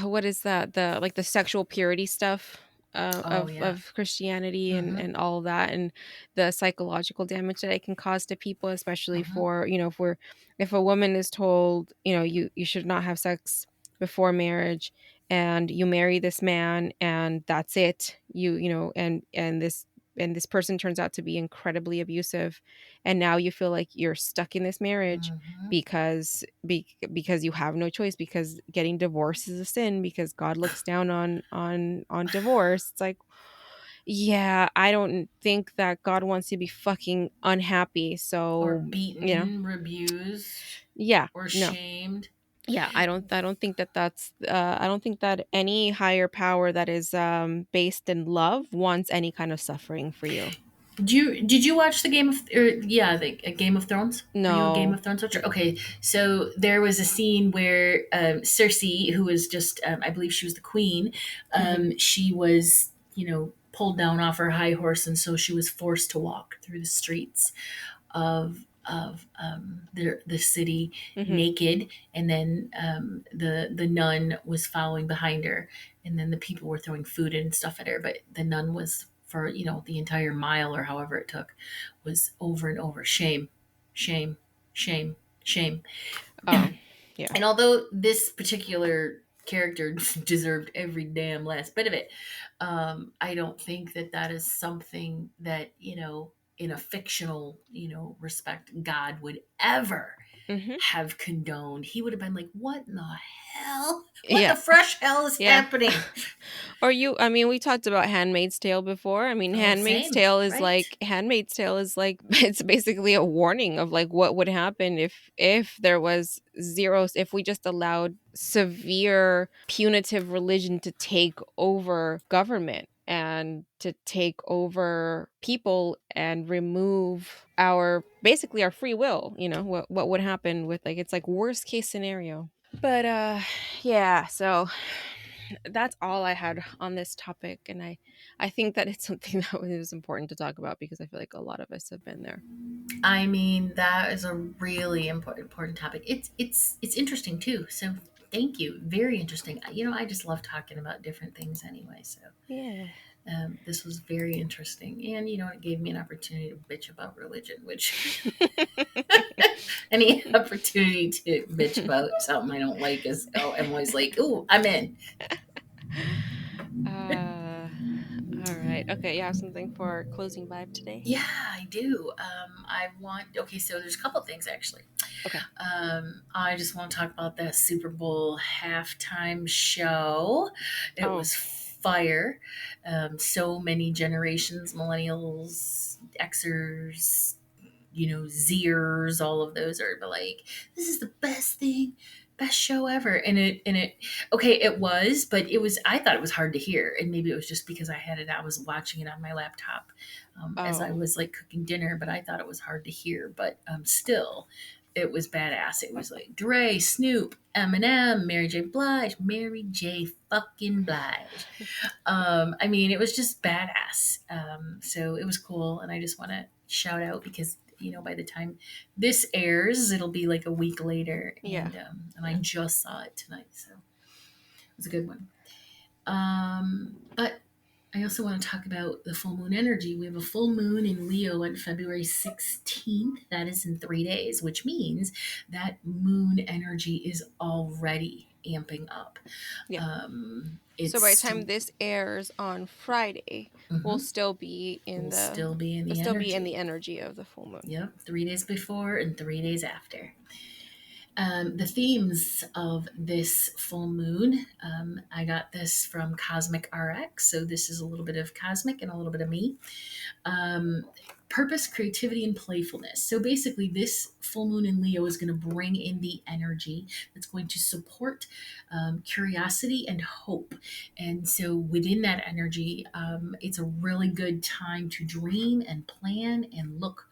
what is that, the sexual purity stuff Oh yeah. of Christianity Mm-hmm. and all of that, and the psychological damage that it can cause to people, especially Mm-hmm. for if a woman is told, you should not have sex before marriage, and you marry this man and that's it, and this person turns out to be incredibly abusive, and now you feel like you're stuck in this marriage Mm-hmm. because you have no choice, because getting divorced is a sin, because God looks down on divorce. It's like, yeah, I don't think that God wants you to be fucking unhappy. Or So, beaten, abused, yeah, or no. shamed. Yeah, I don't think that that's I don't think that any higher power that is based in love wants any kind of suffering for you. Did you watch the Game of Thrones? Are you a Game No. of Thrones watcher? Okay, so there was a scene where Cersei, who was just I believe she was the queen, Mhm. she was pulled down off her high horse, and so she was forced to walk through the streets of the city Mhm. naked, and then the nun was following behind her, and then the people were throwing food and stuff at her, but the nun was, for the entire mile or however it took, was over and over, shame, shame, shame, shame. Oh, yeah. And although this particular character deserved every damn last bit of it, I don't think that is something that, in a fictional, respect, God would ever Mhm. have condoned. He would have been like, what in the hell? What Yeah. the fresh hell is Yeah. happening? I mean, we talked about Handmaid's Tale before. I mean, Oh, same, right? Handmaid's Tale is like it's basically a warning of like what would happen if there was zeros, if we just allowed severe punitive religion to take over government and to take over people and remove our basically our free will. What would happen with, like, it's like worst case scenario. But yeah, so that's all I had on this topic, and I think that it's something that was important to talk about because I feel like a lot of us have been there. I mean, that is a really important topic. It's interesting too. So thank you. Very interesting. I just love talking about different things anyway. So Yeah. This was very interesting. And, it gave me an opportunity to bitch about religion, which any opportunity to bitch about something I don't like is, I'm always like, ooh, I'm in. All right. Okay, you have something for closing vibe today? Yeah, I do. Okay, so there's a couple things actually. Okay. I just want to talk about that Super Bowl halftime show. It Oh, was fire. So many generations, millennials, Xers, Zers, all of those are like, this is the best thing, best show ever. Okay, it was, but I thought it was hard to hear. And maybe it was just because I was watching it on my laptop as I oh, was like cooking dinner, but I thought it was hard to hear. But still, it was badass. It was like Dre, Snoop, Eminem, Mary J. fucking Blige. I mean, it was just badass. So it was cool, and I just want to shout out because by the time this airs, it'll be like a week later, yeah. and I just saw it tonight, so it was a good one. But I also want to talk about the full moon energy. We have a full moon in Leo on February 16th. That is in 3 days, which means that moon energy is already amping up. Yeah. It's So by the time this airs on Friday, we'll still be in We'll the still be in the we'll still be in energy. the energy of the full moon. Yep, 3 days before and 3 days after. The themes of this full moon, I got this from Cosmic RX. So this is a little bit of Cosmic and a little bit of me. Um, Purpose, creativity, and playfulness. So basically, this full moon in Leo is going to bring in the energy that's going to support curiosity and hope. And so, within that energy, it's a really good time to dream and plan and look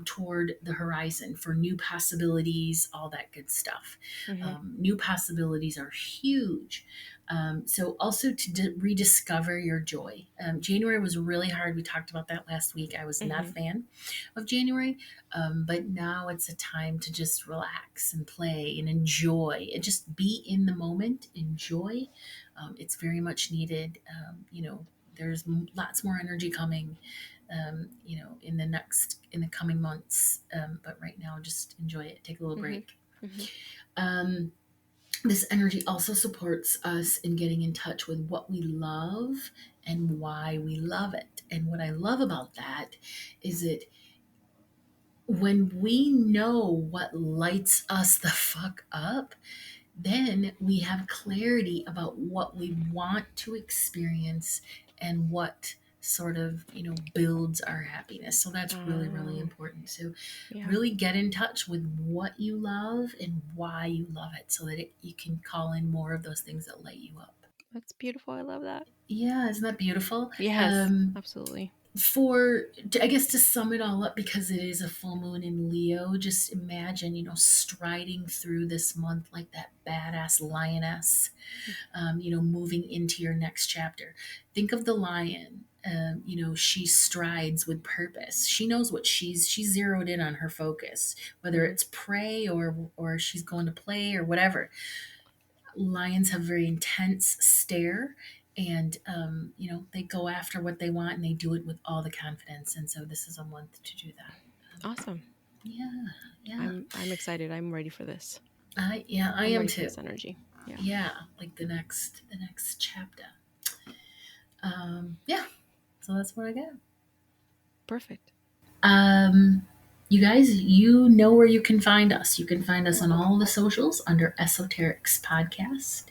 toward the horizon for new possibilities, all that good stuff. New possibilities are huge. So also to rediscover your joy. January was really hard. We talked about that last week. I was not a fan of January, but now it's a time to just relax and play and enjoy and just be in the moment. Enjoy. It's very much needed. There's lots more energy coming. In the coming months. But right now, just enjoy it. Take a little break. Um, this energy also supports us in getting in touch with what we love and why we love it. And what I love about that is that when we know what lights us the fuck up, then we have clarity about what we want to experience and what sort of builds our happiness. So that's really, really important. So really get in touch with what you love and why you love it, so that you can call in more of those things that light you up. That's beautiful. I love that. Yeah, isn't that beautiful? Yes, absolutely. I guess to sum it all up, because it is a full moon in Leo, just imagine, striding through this month like that badass lioness, moving into your next chapter. Think of the lion. She strides with purpose. She knows what she's zeroed in on her focus, whether it's prey or she's going to play or whatever. Lions have very intense stare, and they go after what they want and they do it with all the confidence. And so this is a month to do that. Awesome. Yeah. I'm excited. I'm ready for this. I am ready too. for this energy. Yeah, like the next chapter. Yeah, so that's what I got. Perfect. You guys, know where you can find us. You can find us on all the socials under Esoterics Podcast.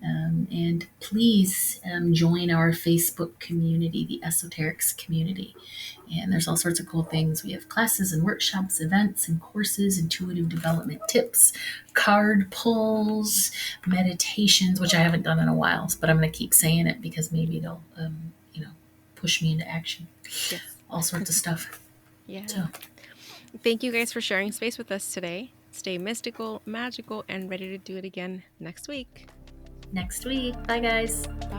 And please join our Facebook community, the Esoterics community. And there's all sorts of cool things. We have classes and workshops, events and courses, intuitive development tips, card pulls, meditations, which I haven't done in a while, but I'm going to keep saying it because maybe it'll, push me into action. Yes. All sorts of stuff. Yeah. So. Thank you guys for sharing space with us today. Stay mystical, magical, and ready to do it again next week. Bye, guys. Bye.